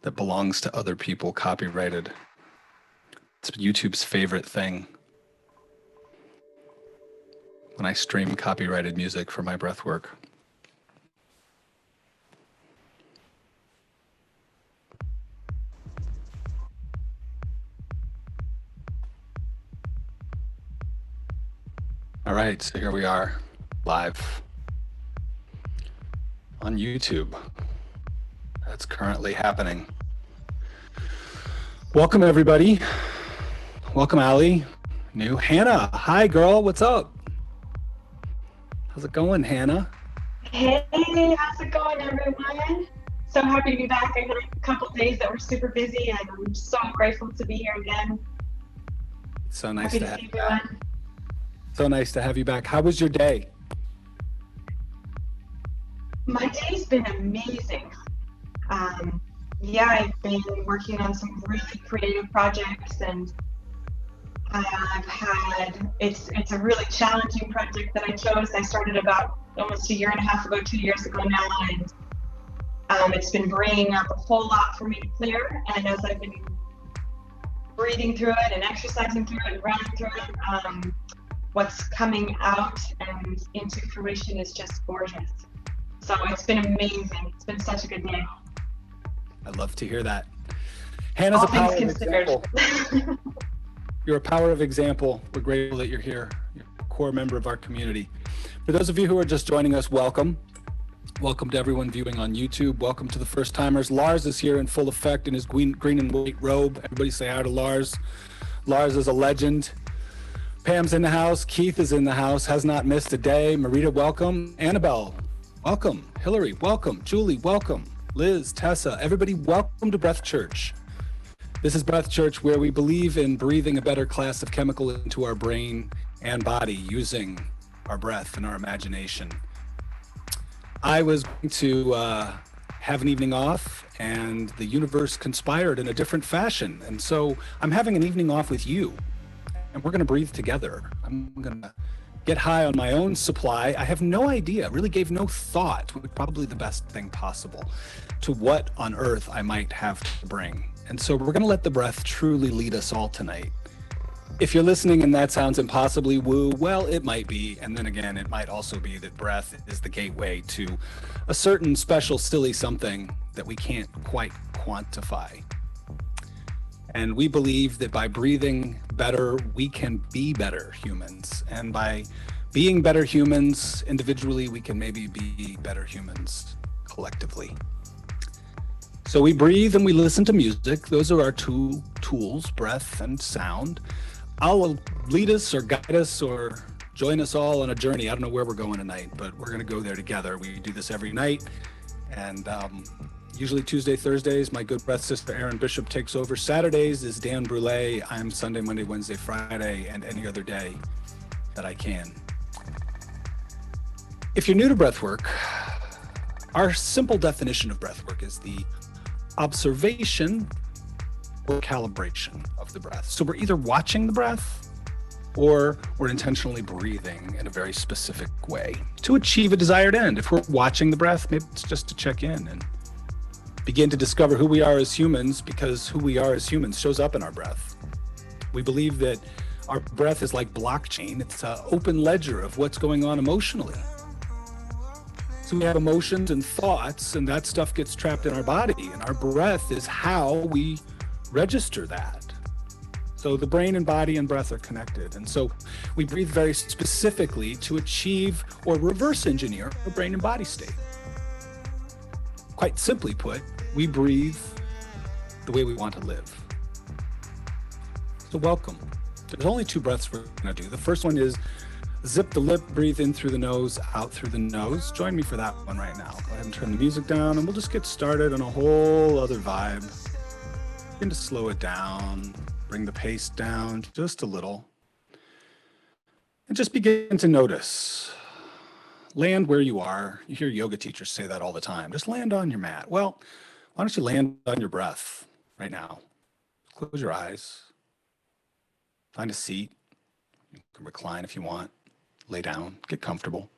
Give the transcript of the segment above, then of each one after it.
that belongs to other people copyrighted. It's YouTube's favorite thing. When I stream copyrighted music for my breathwork. All right, so here we are, live on YouTube. That's currently happening. Welcome, everybody. Welcome, Allie. New Hannah. Hi, girl. What's up? How's it going, Hannah? Hey, how's it going, everyone? So happy to be back. I had a couple of days that were super busy, and I'm so grateful to be here again. So nice Happy to to have see you back. everyone. So nice to have you back. How was your day? My day's been amazing. Yeah, I've been working on some really creative projects, and it's a really challenging project that I chose. I started about almost a year and a half ago, 2 years ago now, and it's been bringing up a whole lot for me to clear. And as I've been breathing through it and exercising through it and running through it, what's coming out and into fruition is just gorgeous. So it's been amazing. It's been such a good day. I'd love to hear that. Hannah's All a power things of considered. example. You're a power of example. We're grateful that you're here. You're a core member of our community. For those of you who are just joining us, welcome. Welcome to everyone viewing on YouTube. Welcome to the first timers. Lars is here in full effect in his green and white robe. Everybody say hi to Lars. Lars is a legend. Pam's in the house. Keith is in the house, has not missed a day. Marita, welcome. Annabelle, welcome. Hillary, welcome. Julie, welcome. Liz, Tessa, everybody, welcome to Breath Church. This is Breath Church, where we believe in breathing a better class of chemical into our brain and body using our breath and our imagination. I was going to have an evening off, and the universe conspired in a different fashion. And so I'm having an evening off with you, and we're going to breathe together. I'm going to get high on my own supply. I have no idea, really gave no thought, probably the best thing possible, to what on earth I might have to bring. And so we're going to let the breath truly lead us all tonight. If you're listening and that sounds impossibly woo, well, it might be. And then again, it might also be that breath is the gateway to a certain special, silly something that we can't quite quantify. And we believe that by breathing better, we can be better humans. And by being better humans individually, we can maybe be better humans collectively. So we breathe and we listen to music. Those are our two tools, breath and sound. I'll lead us or guide us or join us all on a journey. I don't know where we're going tonight, but we're going to go there together. We do this every night. And usually Tuesday, Thursdays, my good breath sister, Erin Bishop, takes over. Saturdays is Dan Brule. I'm Sunday, Monday, Wednesday, Friday, and any other day that I can. If you're new to breathwork, our simple definition of breathwork is the observation or calibration of the breath. So we're either watching the breath or we're intentionally breathing in a very specific way to achieve a desired end. If we're watching the breath, maybe it's just to check in and begin to discover who we are as humans, because who we are as humans shows up in our breath. We believe that our breath is like blockchain. It's an open ledger of what's going on emotionally. So we have emotions and thoughts, and that stuff gets trapped in our body, and our breath is how we register that. So the brain and body and breath are connected. And so we breathe very specifically to achieve or reverse engineer a brain and body state. Quite simply put, we breathe the way we want to live. So welcome. There's only two breaths we're going to do. The first one is zip the lip, breathe in through the nose, out through the nose. Join me for that one right now. Go ahead and turn the music down, and we'll just get started on a whole other vibe. Begin to slow it down, bring the pace down just a little, and just begin to notice. Land where you are. You hear yoga teachers say that all the time. Just land on your mat. Well, why don't you land on your breath right now? Close your eyes. Find a seat. You can recline if you want. Lay down. Get comfortable.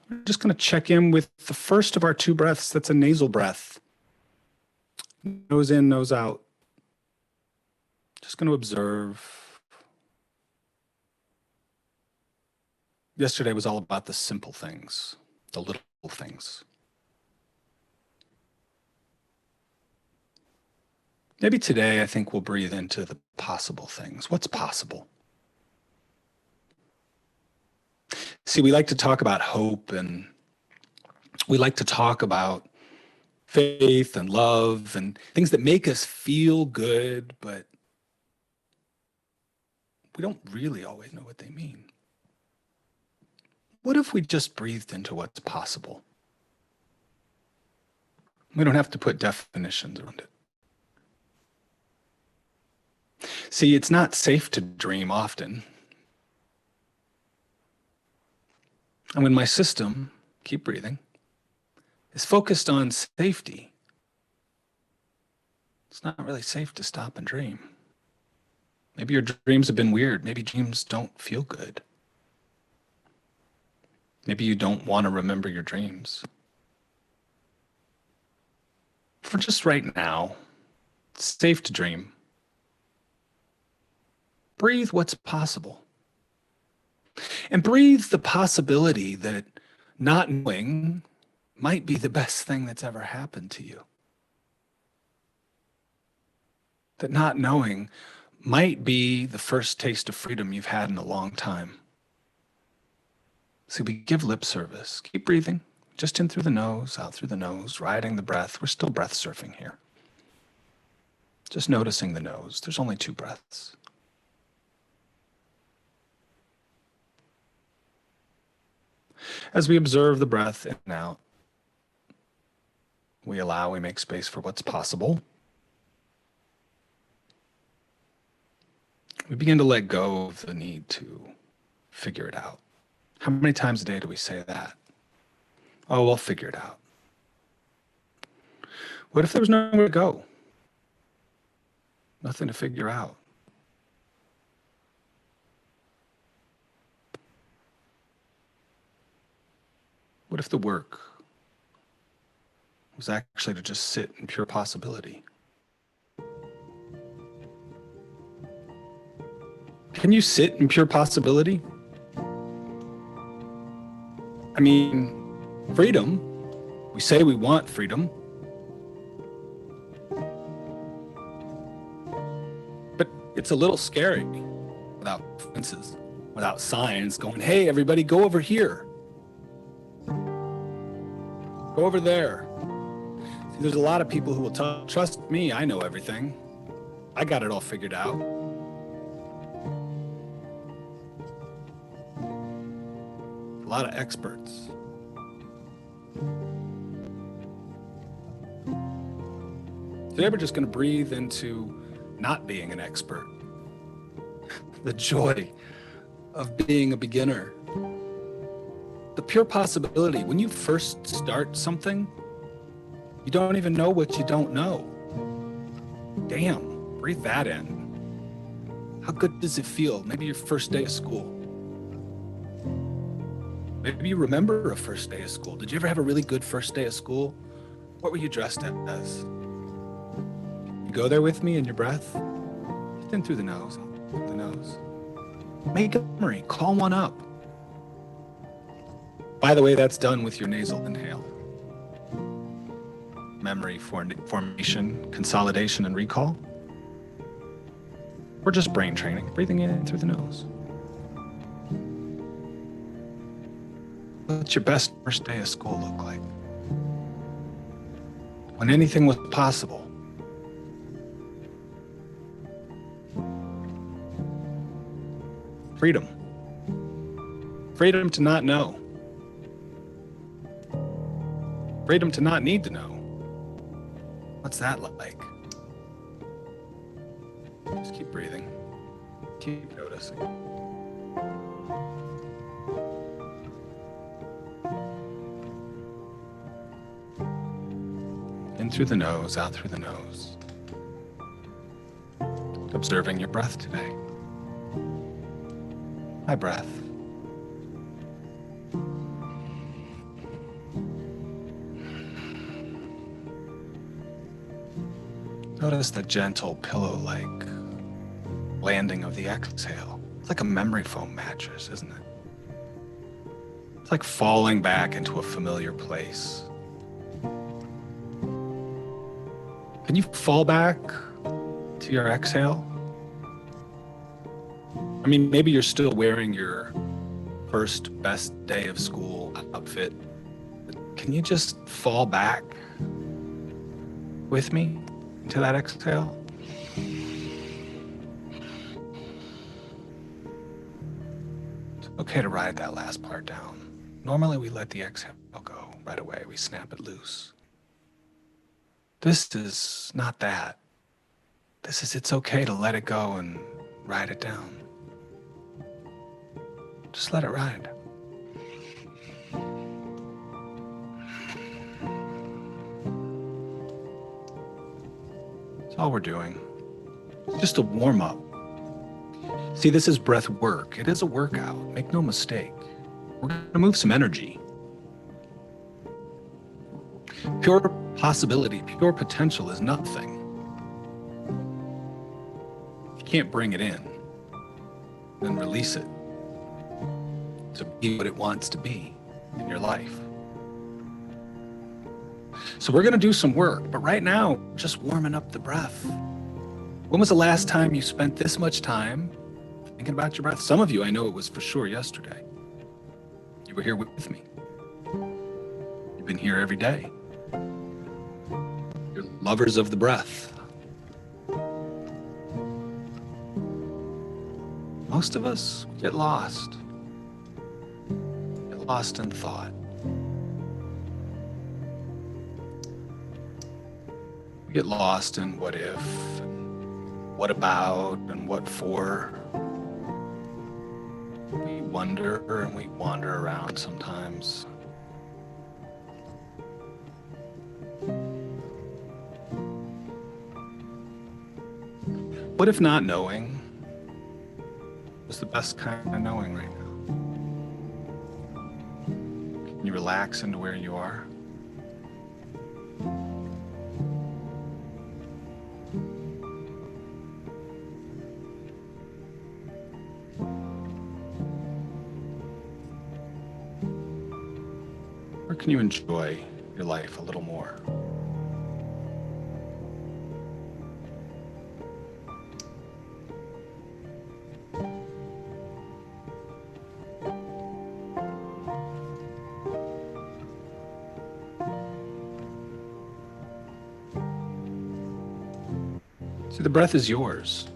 We're just going to check in with the first of our two breaths. That's a nasal breath. Nose in, nose out. Just going to observe. Yesterday was all about the simple things, the little things. Maybe today I think we'll breathe into the possible things. What's possible? See, we like to talk about hope, and we like to talk about faith and love and things that make us feel good, but we don't really always know what they mean. What if we just breathed into what's possible? We don't have to put definitions around it. See, it's not safe to dream often. And when my system, keep breathing, is focused on safety, it's not really safe to stop and dream. Maybe your dreams have been weird. Maybe dreams don't feel good. Maybe you don't want to remember your dreams. For just right now, it's safe to dream. Breathe what's possible. And breathe the possibility that not knowing might be the best thing that's ever happened to you. That not knowing might be the first taste of freedom you've had in a long time. See, we give lip service. Keep breathing. Just in through the nose, out through the nose, riding the breath. We're still breath surfing here. Just noticing the nose. There's only 2 breaths. As we observe the breath in and out, we make space for what's possible. We begin to let go of the need to figure it out. How many times a day do we say that? Oh, we'll figure it out. What if there was nowhere to go? Nothing to figure out. What if the work was actually to just sit in pure possibility? Can you sit in pure possibility? I mean, freedom. We say we want freedom. But it's a little scary without fences, without signs going, hey, everybody, go over here. Go over there. See, there's a lot of people who will trust me, I know everything. I got it all figured out. A lot of experts. Today we're just going to breathe into not being an expert. The joy of being a beginner. The pure possibility. When you first start something, you don't even know what you don't know. Damn, breathe that in. How good does it feel? Maybe your first day of school. Maybe you remember a first day of school. Did you ever have a really good first day of school? What were you dressed as? You go there with me in your breath? Just in through the nose, out through the nose. Make a memory, call one up. By the way, that's done with your nasal inhale. Memory formation, consolidation, and recall. Or just brain training, breathing in through the nose. What's your best first day of school look like? When anything was possible. Freedom. Freedom to not know. Freedom to not need to know. What's that like? Just keep breathing. Keep noticing. In through the nose, out through the nose. Observing your breath today. My breath. Notice the gentle pillow-like landing of the exhale. It's like a memory foam mattress, isn't it? It's like falling back into a familiar place. Can you fall back to your exhale? I mean, maybe you're still wearing your first best day of school outfit. Can you just fall back with me into that exhale? It's okay to ride that last part down. Normally we let the exhale go right away. We snap it loose. This is not that. This is, it's okay to let it go and ride it down. Just let it ride. That's all we're doing. It's just a warm-up. See, this is breath work. It is a workout. Make no mistake. We're going to move some energy. Pure possibility, pure potential is nothing. You can't bring it in, then release it to be what it wants to be in your life. So we're going to do some work, but right now, just warming up the breath. When was the last time you spent this much time thinking about your breath? Some of you, I know it was for sure yesterday. You were here with me. You've been here every day. You're lovers of the breath. Most of us get lost. Get lost in thought. We get lost in what if, and what about, and what for. We wonder and we wander around sometimes. What if not knowing was the best kind of knowing right now? Can you relax into where you are? Or can you enjoy your life a little more? See, the breath is yours.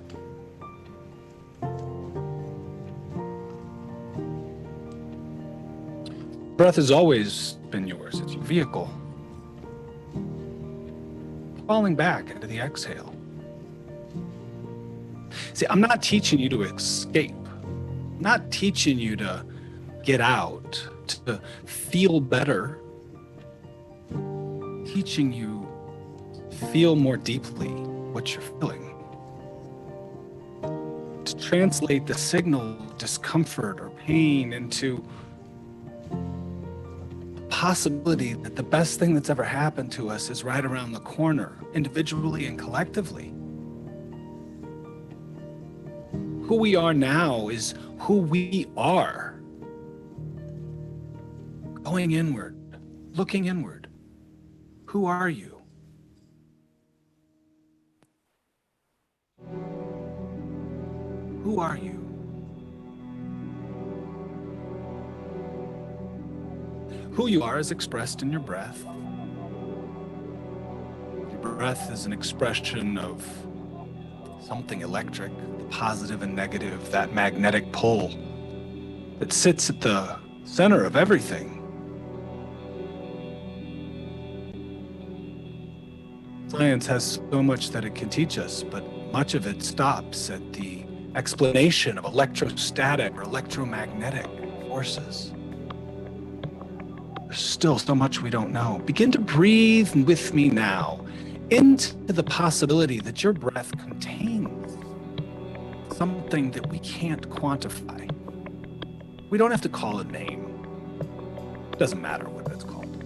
Breath has always been yours. It's your vehicle. Falling back into the exhale. See, I'm not teaching you to escape. I'm not teaching you to get out, to feel better. I'm teaching you to feel more deeply what you're feeling. To translate the signal of discomfort or pain into possibility that the best thing that's ever happened to us is right around the corner, individually and collectively. Who we are now is who we are. Going inward, looking inward. Who are you? Who are you? Who you are is expressed in your breath. Your breath is an expression of something electric, the positive and negative, that magnetic pull that sits at the center of everything. Science has so much that it can teach us, but much of it stops at the explanation of electrostatic or electromagnetic forces. There's still so much we don't know. Begin to breathe with me now into the possibility that your breath contains something that we can't quantify. We don't have to call it a name. It doesn't matter what it's called.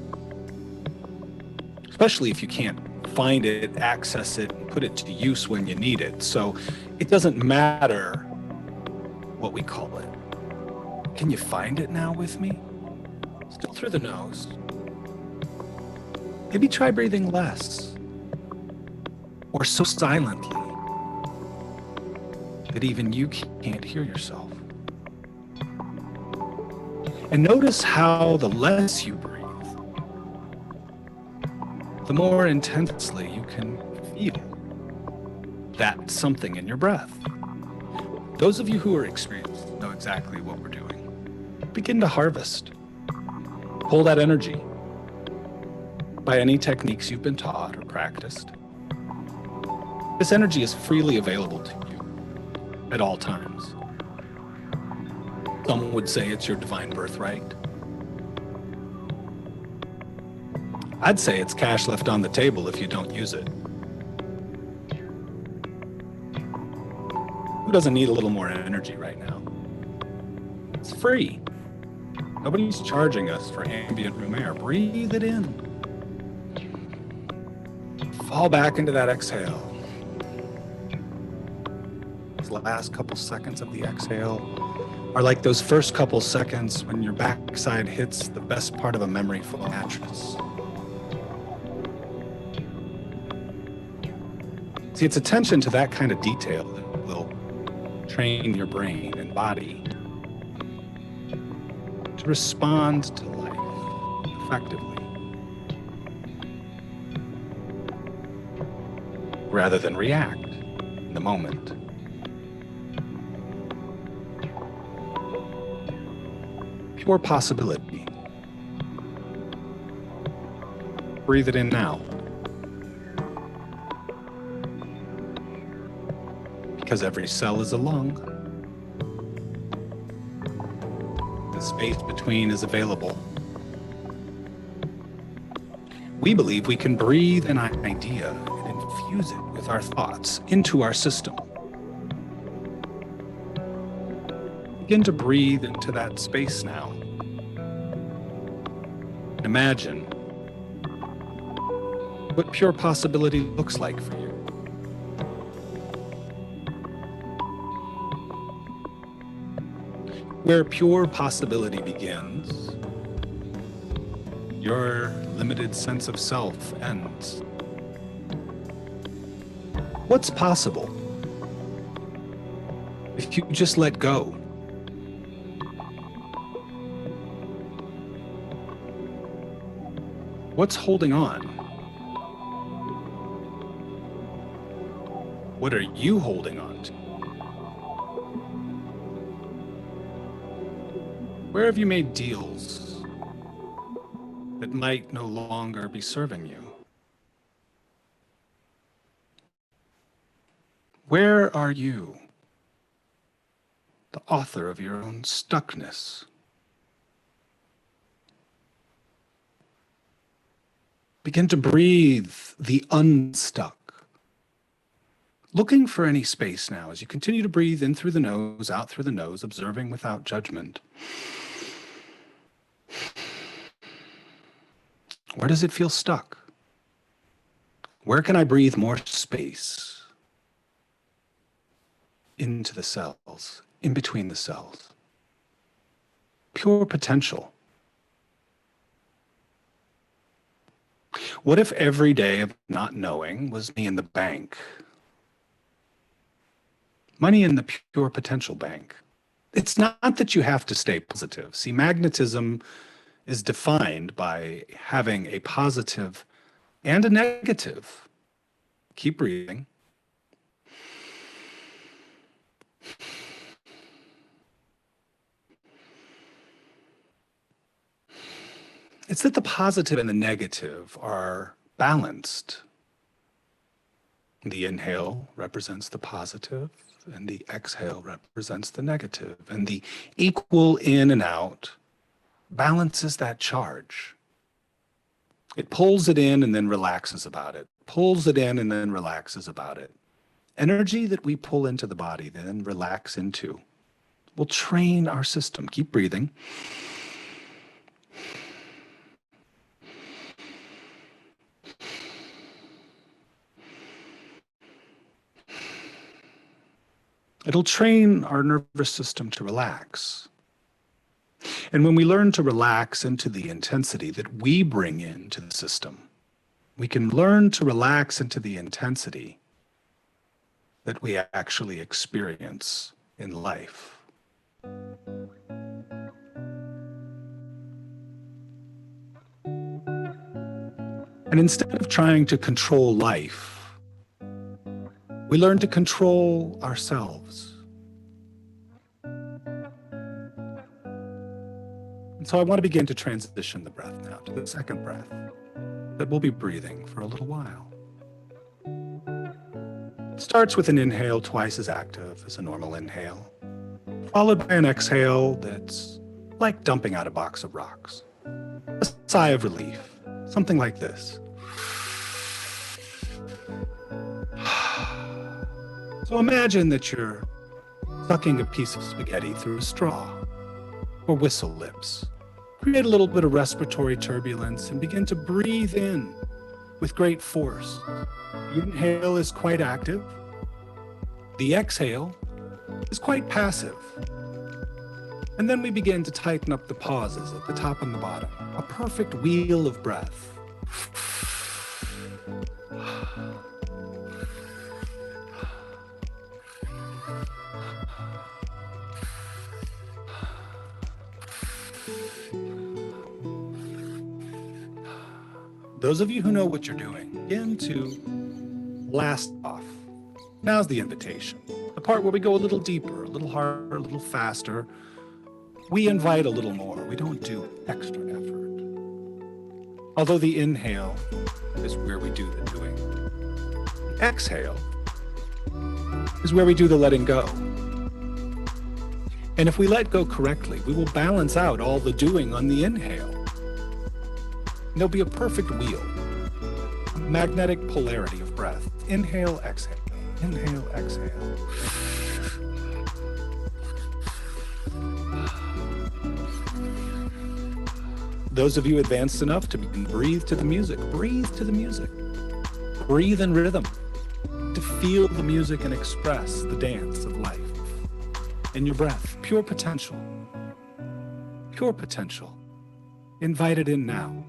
Especially if you can't find it, access it, and put it to use when you need it. So it doesn't matter what we call it. Can you find it now with me? Still through the nose. Maybe try breathing less, or so silently that even you can't hear yourself. And notice how the less you breathe, the more intensely you can feel that something in your breath. Those of you who are experienced know exactly what we're doing. Begin to harvest. Pull that energy by any techniques you've been taught or practiced. This energy is freely available to you at all times. Some would say it's your divine birthright. I'd say it's cash left on the table if you don't use it. Who doesn't need a little more energy right now? It's free. Nobody's charging us for ambient room air. Breathe it in. Fall back into that exhale. These last couple seconds of the exhale are like those first couple seconds when your backside hits the best part of a memory foam mattress. See, it's attention to that kind of detail that will train your brain and body to respond to life effectively, rather than react in the moment. Pure possibility. Breathe it in now. Because every cell is a lung. The space between is available. We believe we can breathe an idea and infuse it with our thoughts into our system. Begin to breathe into that space now. Imagine what pure possibility looks like for you. Where pure possibility begins, your limited sense of self ends. What's possible if you just let go? What's holding on? What are you holding on to? Where have you made deals that might no longer be serving you? Where are you, the author of your own stuckness? Begin to breathe the unstuck. Looking for any space now as you continue to breathe in through the nose, out through the nose, observing without judgment. Where does it feel stuck? Where can I breathe more space into the cells, in between the cells? Pure potential. What if every day of not knowing was money in the bank? Money in the pure potential bank. It's not that you have to stay positive. See, magnetism is defined by having a positive and a negative. Keep breathing. It's that the positive and the negative are balanced. The inhale represents the positive, and the exhale represents the negative. And the equal in and out balances that charge. It pulls it in and then relaxes about it. Pulls it in and then relaxes about it. Energy that we pull into the body, then relax into, will train our system. Keep breathing. It'll train our nervous system to relax. And when we learn to relax into the intensity that we bring into the system, we can learn to relax into the intensity that we actually experience in life. And instead of trying to control life, we learn to control ourselves. And so I want to begin to transition the breath now to the second breath that we'll be breathing for a little while. It starts with an inhale twice as active as a normal inhale, followed by an exhale that's like dumping out a box of rocks. A sigh of relief, something like this. So imagine that you're sucking a piece of spaghetti through a straw or whistle lips. Create a little bit of respiratory turbulence and begin to breathe in with great force. The inhale is quite active. The exhale is quite passive. And then we begin to tighten up the pauses at the top and the bottom. A perfect wheel of breath. Those of you who know what you're doing, begin to blast off. Now's the invitation. The part where we go a little deeper, a little harder, a little faster. We invite a little more. We don't do extra effort. Although the inhale is where we do the doing. The exhale is where we do the letting go. And if we let go correctly, we will balance out all the doing on the inhale. And there'll be a perfect wheel, a magnetic polarity of breath. Inhale, exhale, inhale, exhale. Those of you advanced enough to breathe to the music, breathe to the music. Breathe in rhythm, to feel the music and express the dance of life. In your breath, pure potential. Pure potential. Invite it in now.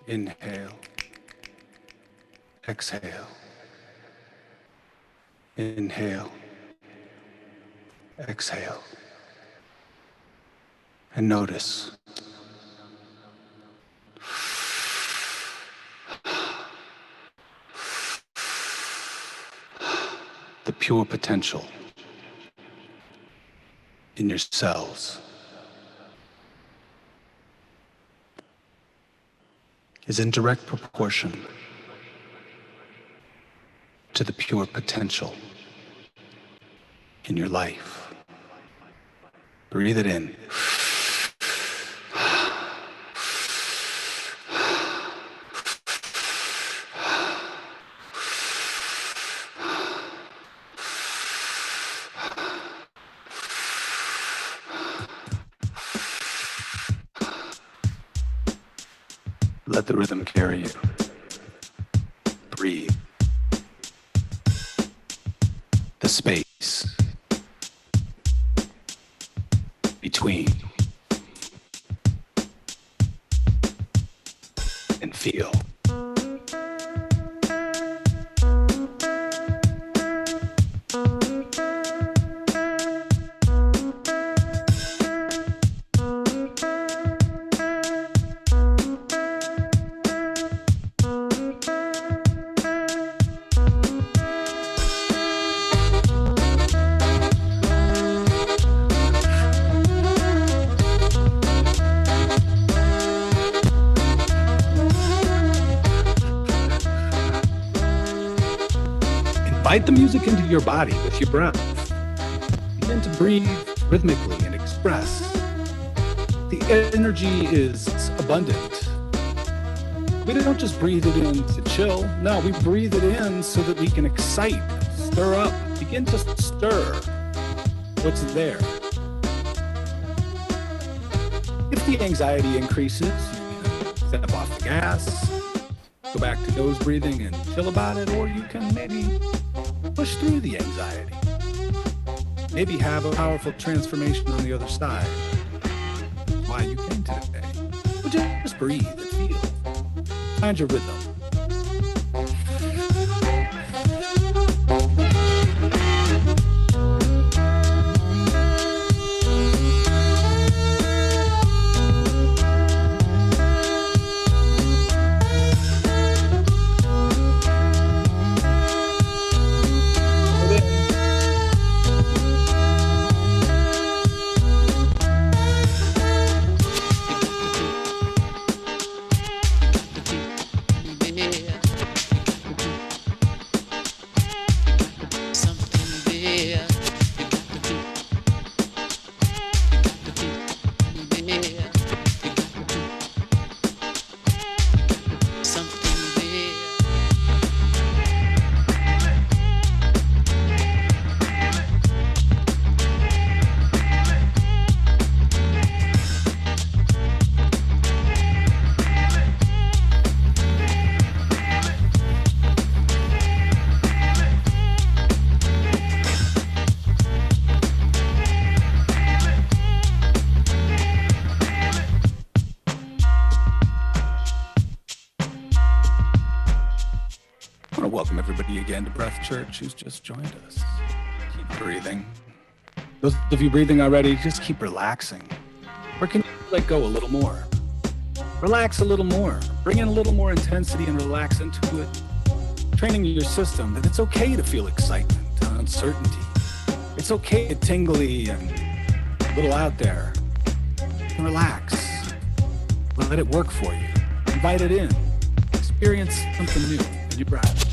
Inhale, exhale, inhale, exhale, and notice. The pure potential in your cells is in direct proportion to the pure potential in your life. Breathe it in. Let the rhythm carry you. Breathe. The space between and feel. Invite the music into your body with your breath. Begin to breathe rhythmically and express. The energy is abundant. We don't just breathe it in to chill. No, we breathe it in so that we can excite, stir up, begin to stir what's there. If the anxiety increases, you can step off the gas, go back to nose breathing and chill about it, or you can maybe push through the anxiety. Maybe have a powerful transformation on the other side. That's why you came today. But just breathe and feel. Find your rhythm. Welcome everybody again to Breath Church who's just joined us. Keep breathing. Those of you breathing already, just keep relaxing. Or can you let go a little more? Relax a little more. Bring in a little more intensity and relax into it. Training your system that it's okay to feel excitement and uncertainty. It's okay to tingly and a little out there. And relax. Let it work for you. Invite it in. Experience something new in your breath.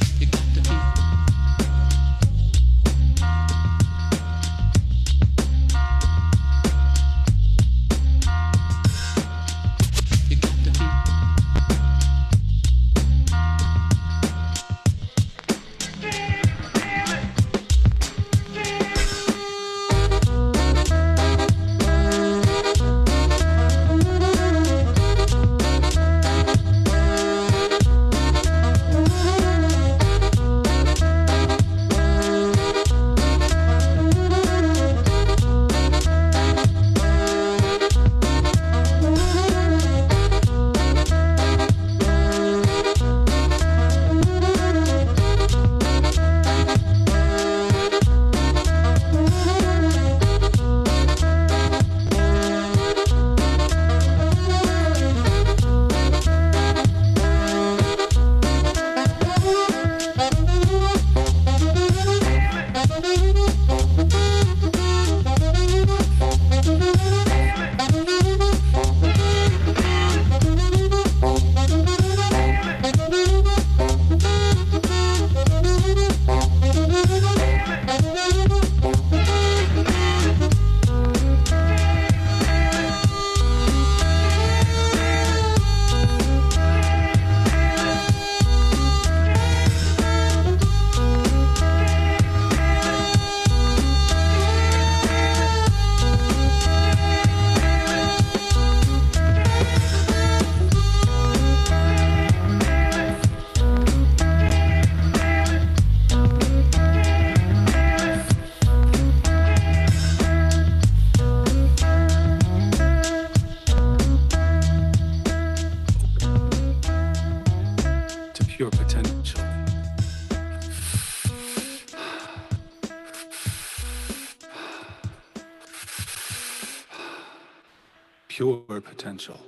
pure potential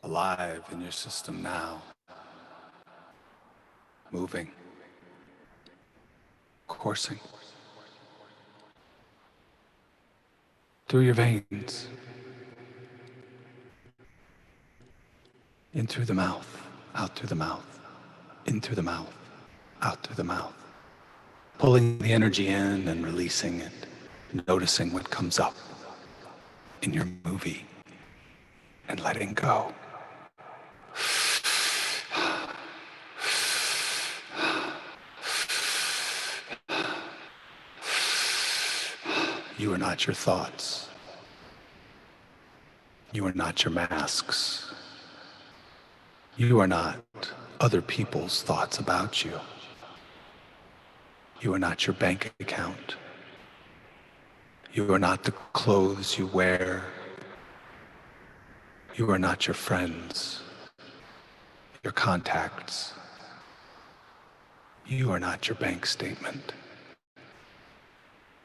alive in your system now, moving, coursing through your veins, in through the mouth, out through the mouth, in through the mouth, out through the mouth, pulling the energy in and releasing it, noticing what comes up in your movie and letting go. You are not your thoughts. You are not your masks. You are not other people's thoughts about you. You are not your bank account. You are not the clothes you wear. You are not your friends, your contacts. You are not your bank statement.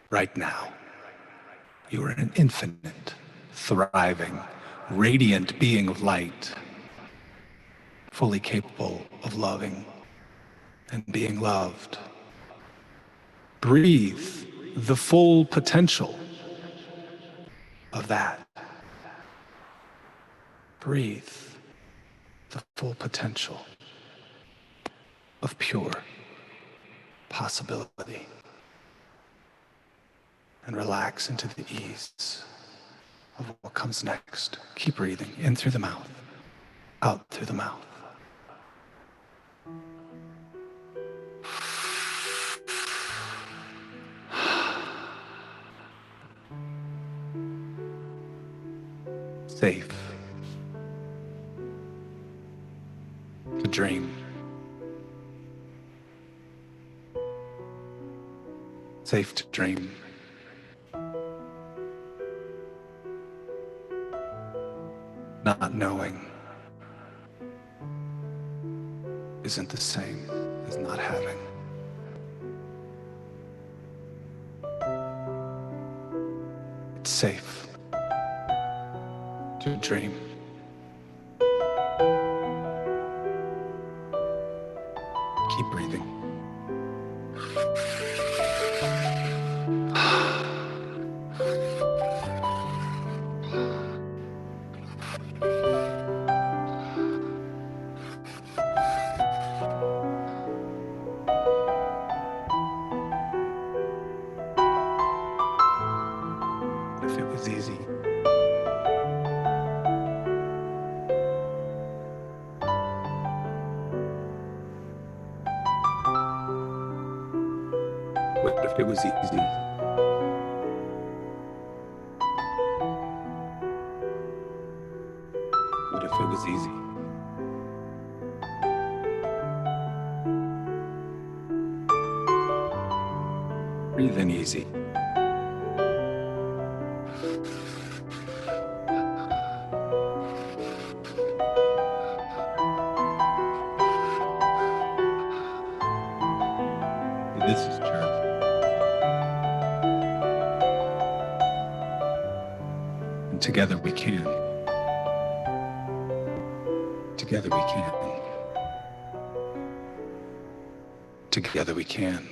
Right now, you are an infinite, thriving, radiant being of light, fully capable of loving and being loved. Breathe the full potential of that. Breathe the full potential of pure possibility. And relax into the ease of what comes next. Keep breathing in through the mouth, out through the mouth. Safe to dream. Safe to dream. Not knowing isn't the same as not having. It's safe to dream. Keep breathing. If it was easy, what if it was easy? What if it was easy? Breathe in easy. This is true. And together we can. Together we can. Together we can.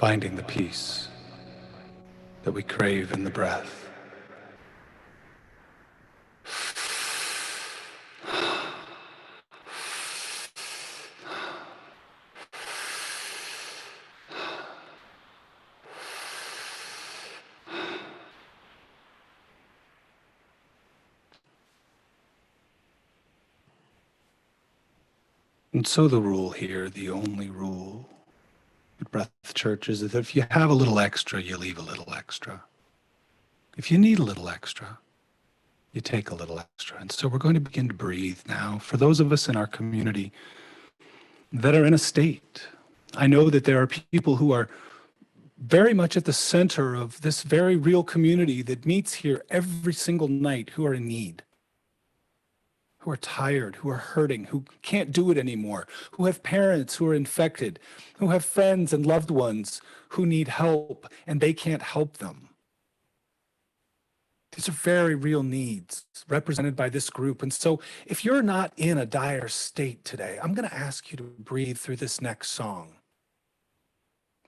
finding the peace that we crave in the breath. And so the rule here, the only rule at Breath Church, is that if you have a little extra, you leave a little extra. If you need a little extra, you take a little extra. And so we're going to begin to breathe now. For those of us in our community that are in a state, I know that there are people who are very much at the center of this very real community that meets here every single night, who are in need, who are tired, who are hurting, who can't do it anymore, who have parents who are infected, who have friends and loved ones who need help and they can't help them. These are very real needs represented by this group. And so if you're not in a dire state today, I'm going to ask you to breathe through this next song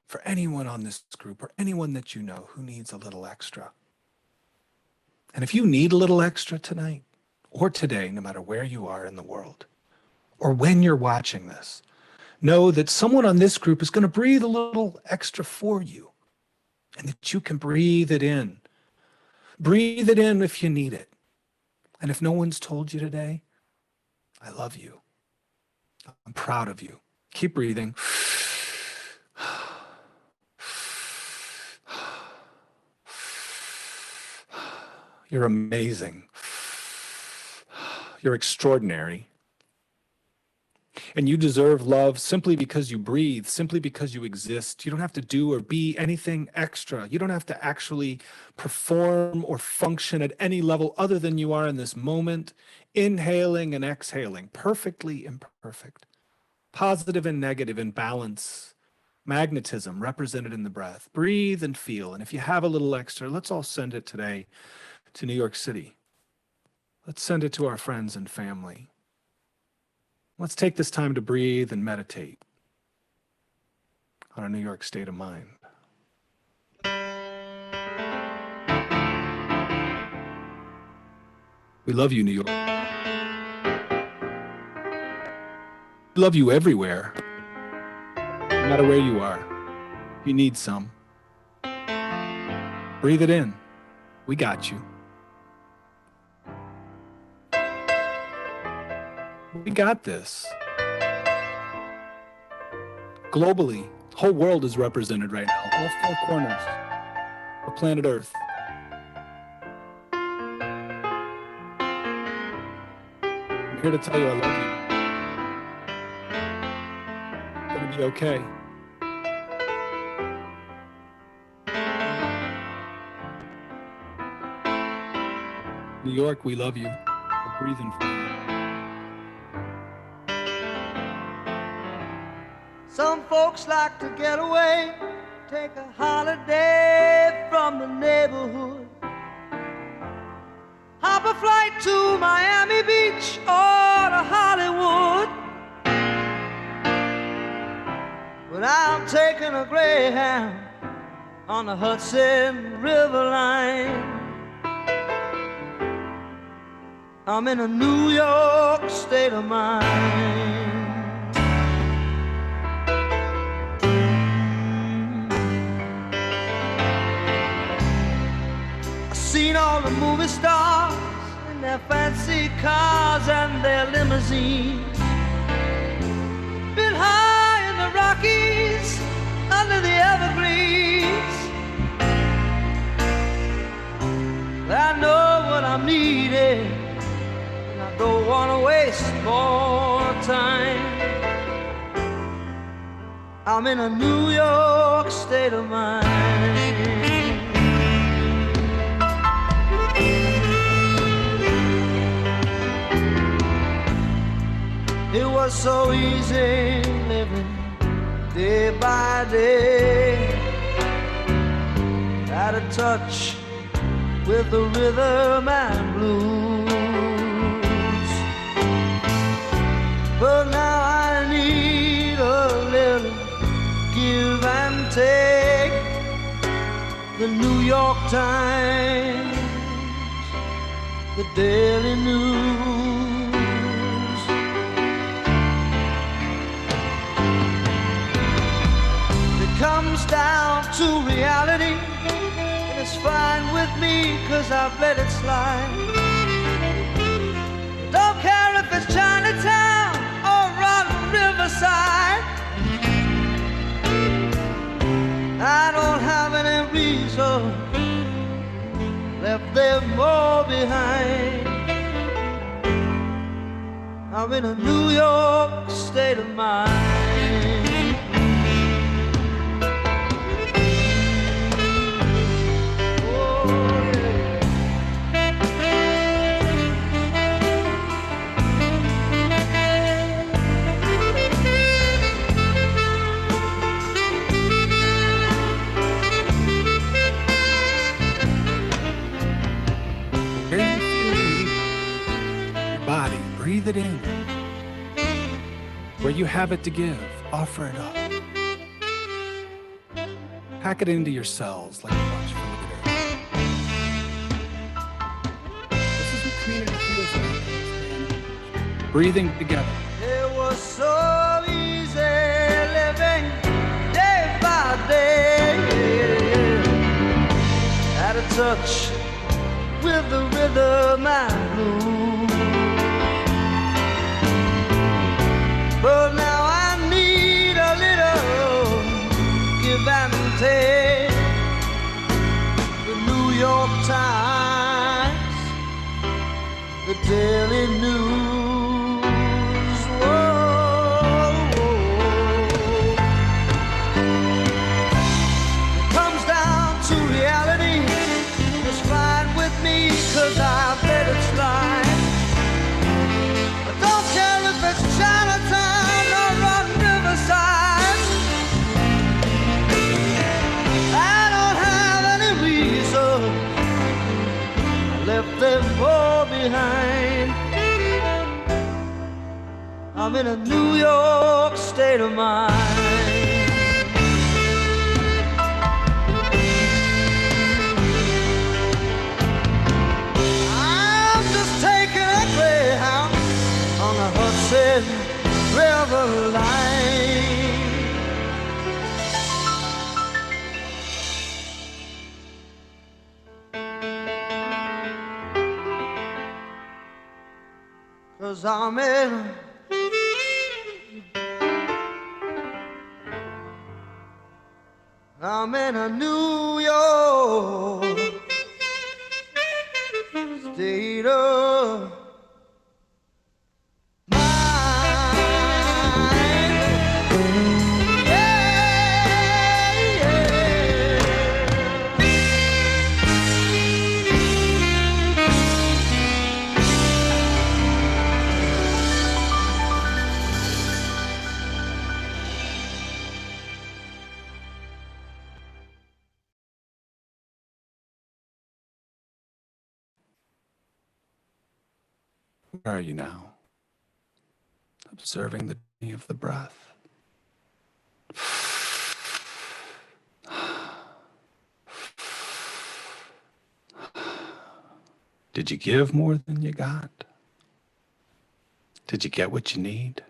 for anyone on this group or anyone that you know who needs a little extra. And if you need a little extra tonight or today, no matter where you are in the world or when you're watching this, know that someone on this group is going to breathe a little extra for you and that you can breathe it in. Breathe it in if you need it. And if no one's told you today, I love you. I'm proud of you. Keep breathing. You're amazing. You're extraordinary. And you deserve love simply because you breathe, simply because you exist. You don't have to do or be anything extra. You don't have to actually perform or function at any level other than you are in this moment, inhaling and exhaling, perfectly imperfect, positive and negative in balance, magnetism represented in the breath. Breathe and feel. And if you have a little extra, let's all send it today to New York City. Let's send it to our friends and family. Let's take this time to breathe and meditate on our New York state of mind. We love you, New York. We love you everywhere, no matter where you are. You need some. Breathe it in. We got you. We got this. Globally, the whole world is represented right now, all four corners of planet Earth. I'm here to tell you I love you. It's gonna be okay. New York, we love you. We're breathing for you. Some folks like to get away, take a holiday from the neighborhood. Hop a flight to Miami Beach or to Hollywood. But I'm taking a Greyhound on the Hudson River line. I'm in a New York state of mind. Seen all the movie stars in their fancy cars and their limousines. Been high in the Rockies, under the evergreens. I know what I'm needing, and I don't want to waste more time. I'm in a New York state of mind. It was so easy living day by day, out of touch with the rhythm and blues. But now I need a little give and take. the New York Times, the Daily News. It comes down to reality, and it's fine with me, 'cause I've let it slide. Don't care if it's Chinatown or Rotten Riverside. I don't have any reason left them all behind. I'm in a New York state of mind. Body, breathe it in. Where you have it to give, offer it up. Pack it into your cells like a bunch of liquid. This is what community feels like. Breathing together. It was so easy living day by day, out of touch with the rhythm and blues. But now I need a little give and take. The New York Times, the Daily News. Whoa. It comes down to reality. It's fine with me, 'cause I've let it slide. I don't care if it's Chinatown or on Riverside. I don't have any reason. I left them all behind. I'm in a New York state of mind. I'm just taking a Greyhound on the Hudson River line. 'Cause I'm in a New York state of Where are you now? Observing the journey of the breath. Did you give more than you got? Did you get what you need?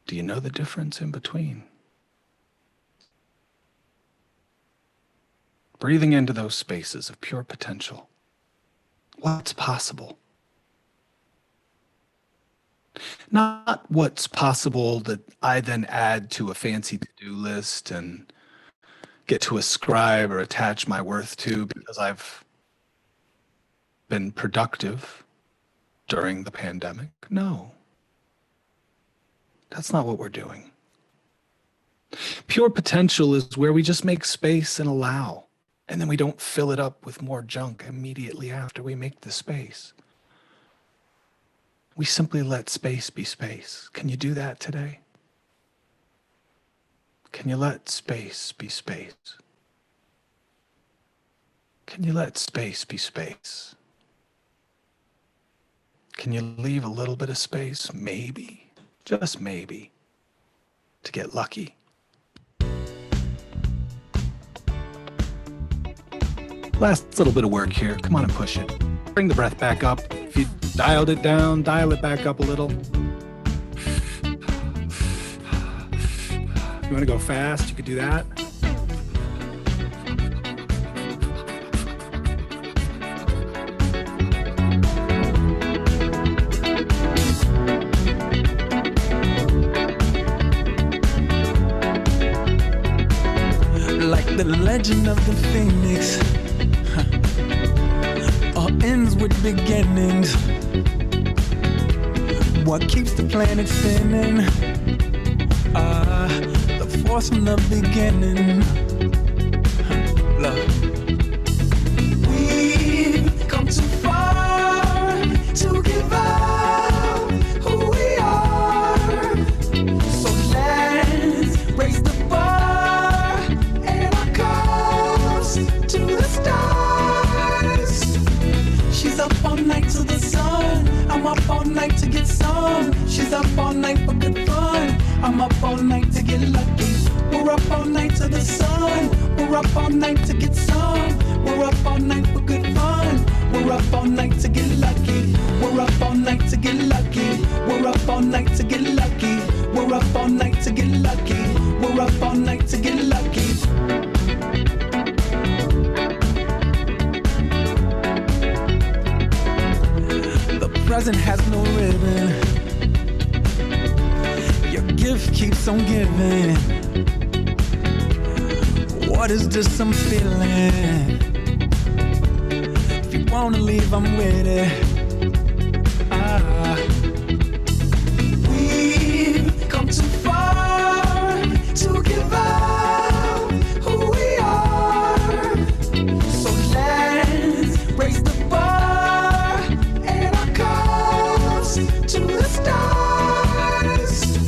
Do you know the difference in between? Breathing into those spaces of pure potential. What's possible? Not what's possible that I then add to a fancy to-do list and get to ascribe or attach my worth to because I've been productive during the pandemic. No, that's not what we're doing. Pure potential is where we just make space and allow, and then we don't fill it up with more junk immediately after we make the space. We simply let space be space. Can you do that today? Can you let space be space? Can you let space be space? Can you leave a little bit of space, maybe, just maybe, to get lucky? Last little bit of work here. Come on and push it. Bring the breath back up. If you dialed it down, dial it back up a little. If you want to go fast, you could do that. Like the legend of the phoenix, all ends with beginnings. What keeps the planet spinning? The force from the beginning. Love. We've come too far to give up who we are. So let's raise the bar and our cups to the stars. She's up all night to the sun. I'm up all night to get some. She's up all night for good fun. I'm up all night to get lucky. We're up all night to the sun. We're up all night to get some. We're up all night for good fun. We're up all night to get lucky. We're up all night to get lucky. We're up all night to get lucky. We're up all night to get lucky. We're up all night to get lucky. The present has no ribbon. Your gift keeps on giving. What is this I'm feeling? If you wanna leave, I'm with it. We've come too far to give up who we are. So let's raise the bar and our cups to the stars.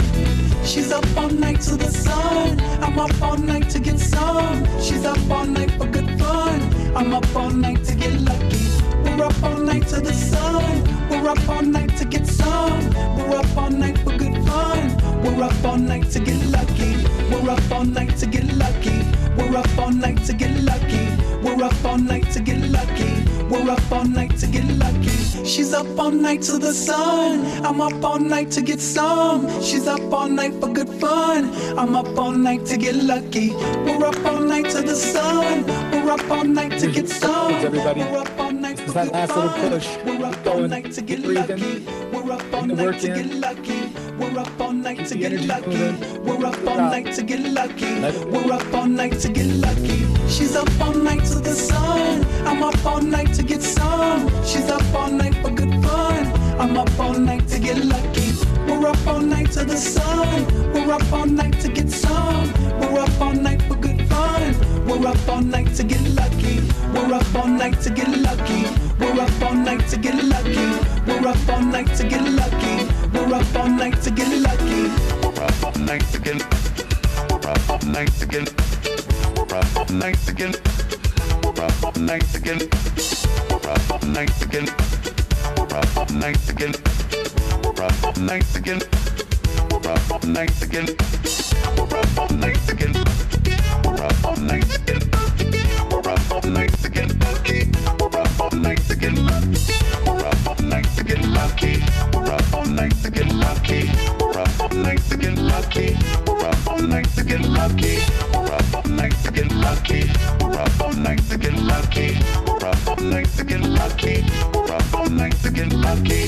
She's up all night to the sun. I'm up all night to get some. She's up all night for good fun. I'm up all night to get lucky. We're up all night to the sun. We're up all night to get some. We're up all night for good fun. We're up all night to get lucky. We're up all night to get lucky. We're up all night to get lucky. We're up all night to get lucky. We're up all night to get lucky. She's up all night to the sun. I'm up all night to get some. She's up all night for good fun. I'm up all night to get lucky. We're up all night to the sun. We're up all night to get some. Everybody. We're up all night This is for that good last little fun. push. We're Keep up all going. night to Keep get breathing. lucky. We're up all Bring the night work to get in. lucky. We're up all night Keep to the get energy lucky. moving. We're up all night to get lucky. Let it We're up all night to get lucky. She's up all night to the sun. I'm up all night to get some. She's up all night for good fun. I'm up all night to get lucky. We're up all night to the sun. We're up all night to get some. We're up all night for good fun. We're up all night to get lucky. We're up all night to get lucky. We're up all night to get lucky. We're up all night to get lucky. We're up all night to get lucky. We're up all night to get. We're up all night to get. We're up all night to get. We're up all night to get. We're up all night to get. We're up all night to get. We're up all night to get. We're up all night to get. We're up all night to get. We're up all night to get. We're up all night to get. We're up all night to get. We're up all night to get lucky. We're up all night to get lucky. We're up all night to get lucky. We're up all night to get lucky. We're up all night to get lucky. We're up all night to get lucky. We're up all night to get lucky. We're up all night to get lucky. We're up all night to get lucky. All night to get lucky.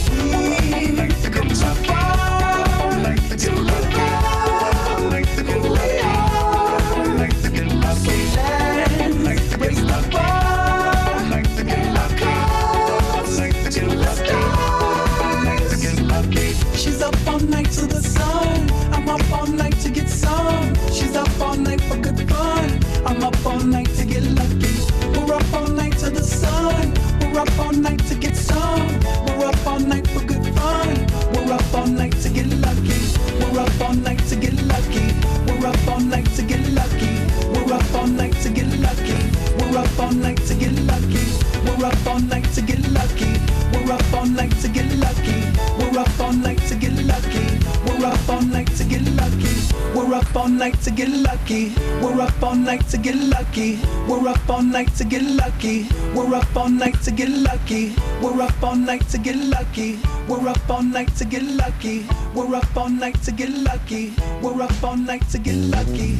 All night to get lucky. All night to get lucky. All night to get lucky. All night to get lucky. All night to get lucky. All night to get lucky. She's up all night to the sun. I'm up all night to get some. She's up all night for good fun. I'm up all night to get lucky. We're up all night to the sun. We're up all night to get some. We're up all night for good fun. We're up all night to get lucky. We're up all night to get lucky. We're up all night to get lucky. We're up all night to get lucky. We're up all night to get lucky. We're up all night to get lucky. We're up all night to get lucky. We're up all night to get lucky. We're We're up all night to get lucky. We're up all night to get lucky. We're up all night to get lucky. We're up all night to get lucky. We're up all night to get lucky. We're up all night to get lucky. We're up all night to get lucky. We're up all night to get lucky. We're up all night to get lucky.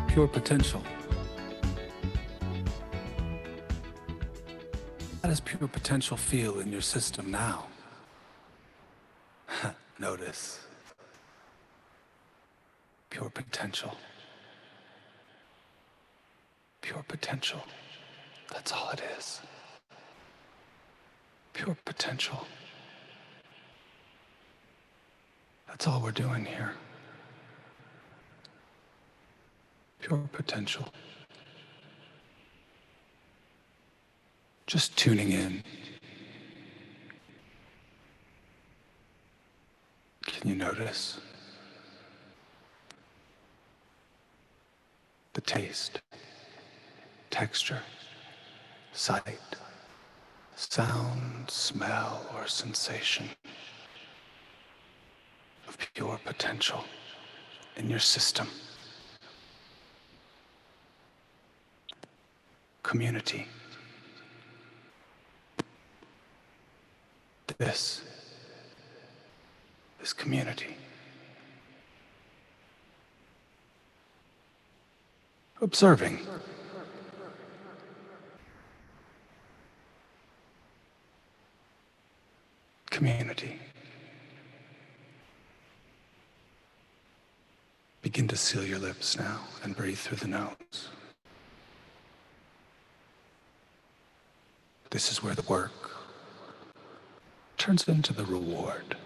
Pure potential. How does pure potential feel in your system now? Notice. Pure potential. Pure potential. That's all it is. Pure potential. That's all we're doing here. Pure potential. Just tuning in. Can you notice the taste, texture, sight, sound, smell, or sensation of pure potential in your system? Community. This is community. Observing. Community. Begin to seal your lips now and breathe through the nose. This is where the work turns into the reward.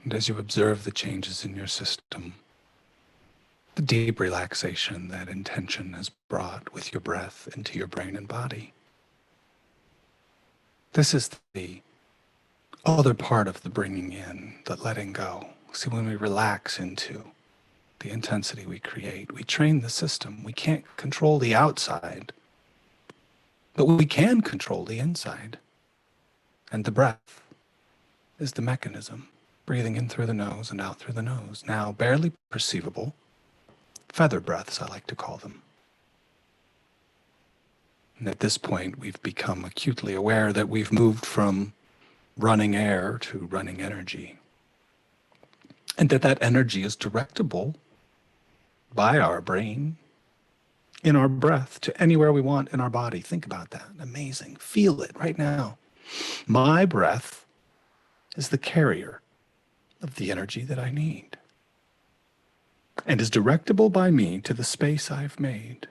And as you observe the changes in your system, the deep relaxation that intention has brought with your breath into your brain and body, this is the other part of the bringing in, the letting go. See, when we relax into the intensity we create, we train the system. We can't control the outside, but we can control the inside. And the breath is the mechanism, breathing in through the nose and out through the nose. Now, barely perceivable, feather breaths, I like to call them. And at this point, we've become acutely aware that we've moved from running air to running energy. And that energy is directable by our brain in our breath to anywhere we want in our body. Think about that. Amazing. Feel it right now. My breath is the carrier of the energy that I need and is directable by me to the space I've made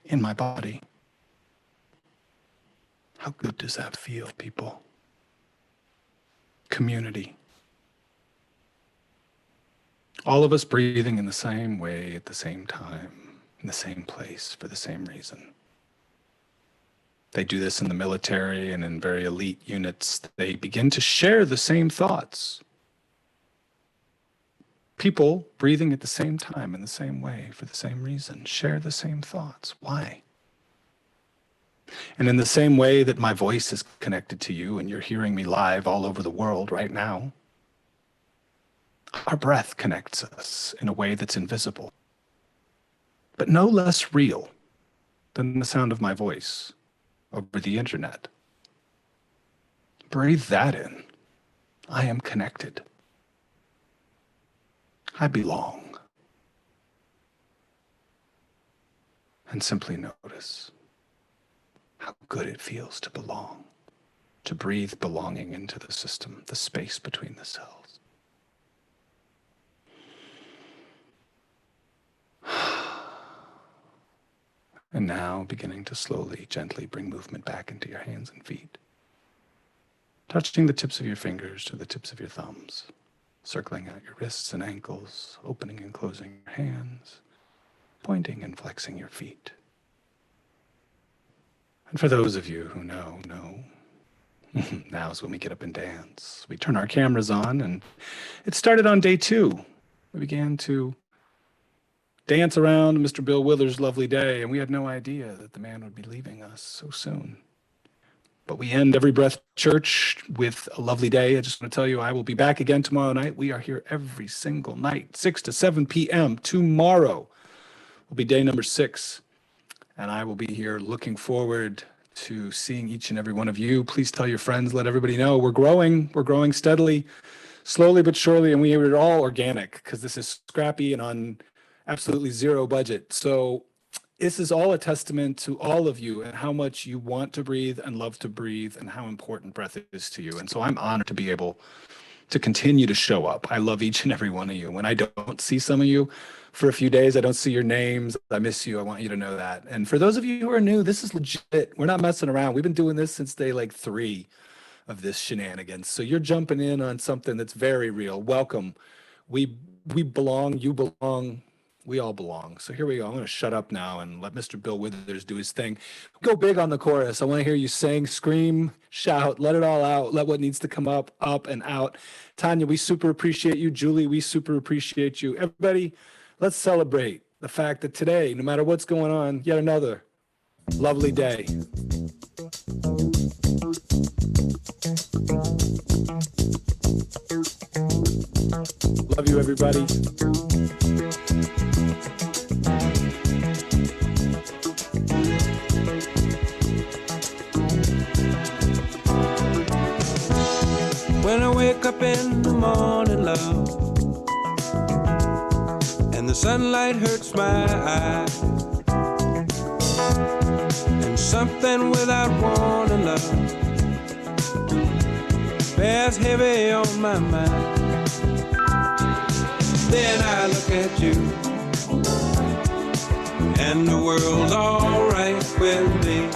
in my body. How good does that feel, people? Community. All of us breathing in the same way at the same time, in the same place for the same reason. They do this in the military and in very elite units. They begin to share the same thoughts. People breathing at the same time in the same way for the same reason, share the same thoughts. Why? And in the same way that my voice is connected to you and you're hearing me live all over the world right now, our breath connects us in a way that's invisible, but no less real than the sound of my voice over the internet. Breathe that in. I am connected. I belong. And simply notice how good it feels to belong, to breathe belonging into the system, the space between the cells. And now beginning to slowly, gently bring movement back into your hands and feet. Touching the tips of your fingers to the tips of your thumbs, circling out your wrists and ankles, opening and closing your hands, pointing and flexing your feet. And for those of you who know, now's when we get up and dance. We turn our cameras on, and it started on day 2. We began to dance around Mr. Bill Withers' lovely day, and we had no idea that the man would be leaving us so soon. But we end Every Breath Church with a lovely day. I just want to tell you, I will be back again tomorrow night. We are here every single night, 6 to 7 p.m. Tomorrow will be day number 6. And I will be here looking forward to seeing each and every one of you. Please tell your friends, let everybody know. We're growing steadily, slowly but surely, and we are all organic because this is scrappy and on absolutely zero budget. So this is all a testament to all of you and how much you want to breathe and love to breathe and how important breath is to you. And so I'm honored to be able to continue to show up. I love each and every one of you. When I don't see some of you for a few days, I don't see your names, I miss you. I want you to know that. And for those of you who are new, this is legit. We're not messing around. We've been doing this since day 3 of this shenanigans. So you're jumping in on something that's very real. Welcome. We belong, you belong, we all belong. So here we go. I'm going to shut up now and let Mr. Bill Withers do his thing. Go big on the chorus. I want to hear you sing, scream, shout, let it all out. Let what needs to come up and out. Tanya, we super appreciate you. Julie, we super appreciate you. Everybody, let's celebrate the fact that today, no matter what's going on, yet another lovely day. Love you, everybody. When I wake up in the morning, love, and the sunlight hurts my eyes, and something without warning, love, bears heavy on my mind. Then I look at you, and the world's alright with me.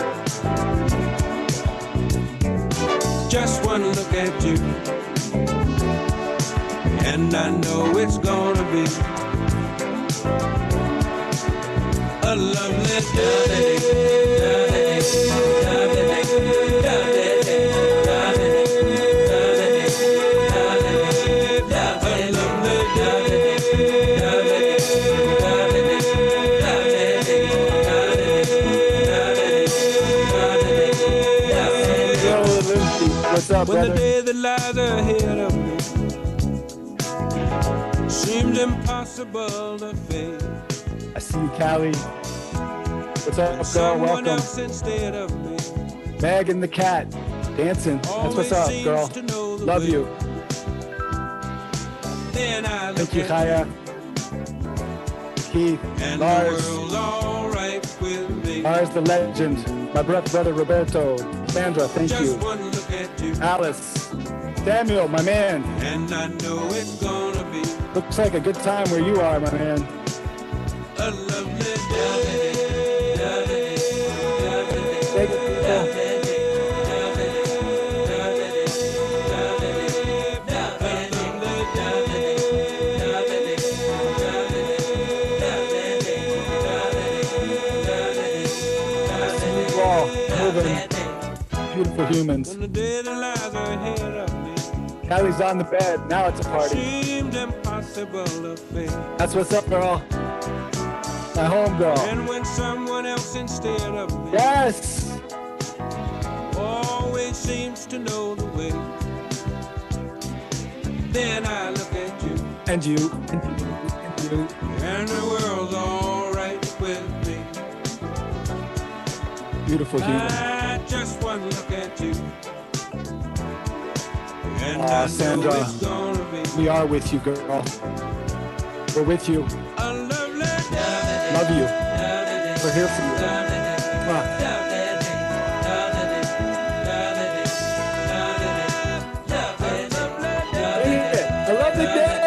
Just one look at you, and I know it's gonna be a lovely day. What's up, When brother? the day that lies ahead of me seems impossible to face, I see you, Callie. What's up, girl? someone Welcome. else instead of me Meg and the cat dancing. That's what's up, always girl. seems to know the Love way. you. Then I look Thank you, at Kaya. Keith, and Lars, the world's alright with me. Lars the legend, my brother Roberto, Sandra, thank Just you. one look at you, Alice, Samuel, my man. and I know it's gonna be Looks like a good time where you are, my man. a lovely day. Take it, people. I see you all moving. Beautiful humans. When the day that lies ahead of me Callie's on the bed. Now it's a party. seemed impossible to face, That's what's up, girl. My home girl. and when someone else instead of me Yes. always seems to know the way, then I look at you, And you. And you. And you. and the world's alright with me. Beautiful human. Just one look at you, and Aw, I know Sandra. it's gonna be We are with you, girl. We're with you. a lovely day. Love you. We're here for you. Mwah. Yeah, I love the day.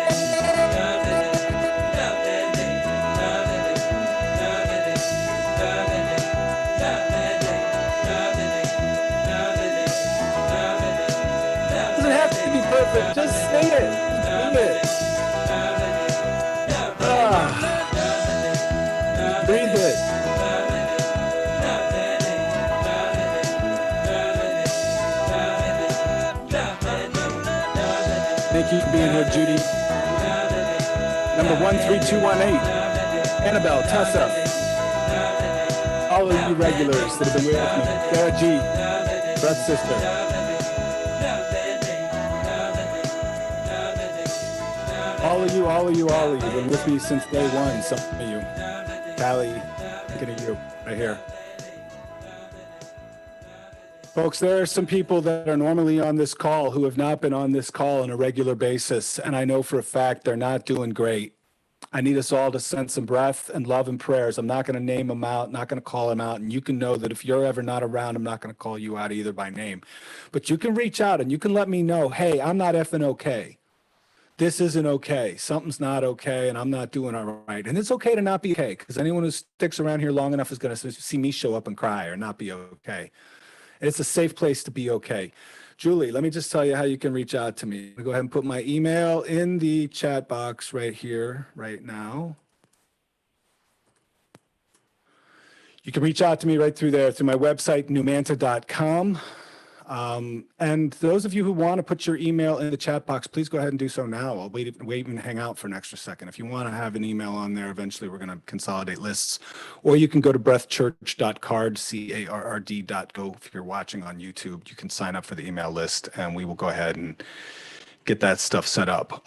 it. Breathe it. Thank you for being here, Judy. Number 13218. Annabelle, Tessa. All of you regulars that have been with me. Sarah G. Brett's sister. All of you been with me since day one. Some of you. Callie, looking at you right here. Folks, there are some people that are normally on this call who have not been on this call on a regular basis, and I know for a fact they're not doing great. I need us all to send some breath and love and prayers. I'm not going to name them out, not going to call them out, and you can know that if you're ever not around, I'm not going to call you out either by name. But you can reach out and you can let me know, hey, I'm not effing okay. This isn't okay. Something's not okay, and I'm not doing all right. And it's okay to not be okay, because anyone who sticks around here long enough is going to see me show up and cry or not be okay. And it's a safe place to be okay. Julie, let me just tell you how you can reach out to me. I'll go ahead and put my email in the chat box right here, right now. You can reach out to me right through there, through my website, numanta.com. And those of you who want to put your email in the chat box, please go ahead and do so now. I'll wait and hang out for an extra second. If you want to have an email on there, eventually we're going to consolidate lists. Or you can go to breathchurch.card, CARRD.go. If you're watching on YouTube, you can sign up for the email list and we will go ahead and get that stuff set up.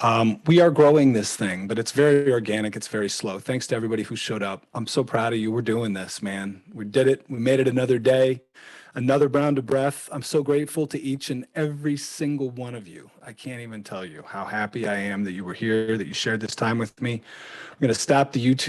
We are growing this thing, but it's very organic. It's very slow. Thanks to everybody who showed up. I'm so proud of you. We're doing this, man. We did it. We made it another day. Another round of breath. I'm so grateful to each and every single one of you. I can't even tell you how happy I am that you were here, that you shared this time with me. I'm going to stop the YouTube.